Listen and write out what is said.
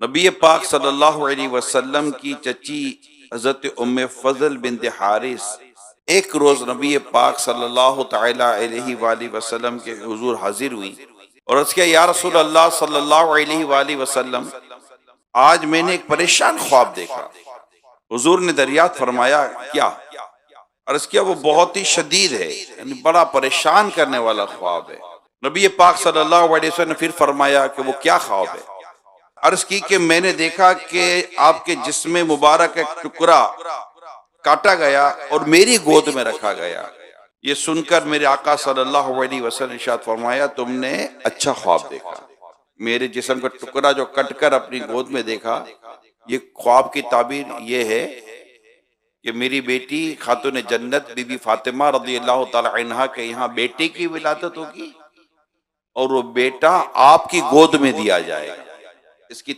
नबी पाक सल्लल्लाहु अलैहि वसल्लम की चची हजरत उम्मे फजल बिन्त हारिस एक रोज नबी पाक सल्लल्लाहु तआला अलैहि वसल्लम के हुजूर हाजिर हुई और उसके या रसूल अल्लाह सल्लल्लाहु अलैहि वसल्लम, आज मैंने एक परेशान ख्वाब देखा। हुजूर ने दरियात फरमाया, क्या? अर्ज किया, वो बहुत ही शदीद है, यानी बड़ा परेशान करने वाला ख्वाब है। नबी पाक सल्लल्लाहु अलैहि वसल्लम ने फिर फरमाया कि वो क्या ख्वाब है? अर्ज की कि मैंने देखा कि आपके जिस्म मुबारक का एक टुकड़ा काटा गया और मेरी गोद में रखा गया। ये सुनकर मेरे आका सल्लल्लाहु अलैहि वसल्लम ने इरशाद फरमाया, तुमने अच्छा ख्वाब देखा। मेरे जिस्म का टुकड़ा जो कटकर अपनी गोद में देखा, ये ख्वाब की ताबीर ये है कि मेरी बेटी खातून जन्नत बीबी फातिमा रज़ियल्लाहु ताला अन्हा के यहाँ बेटे की विलादत होगी और वो बेटा आपकी गोद में दिया जाएगा। इसकी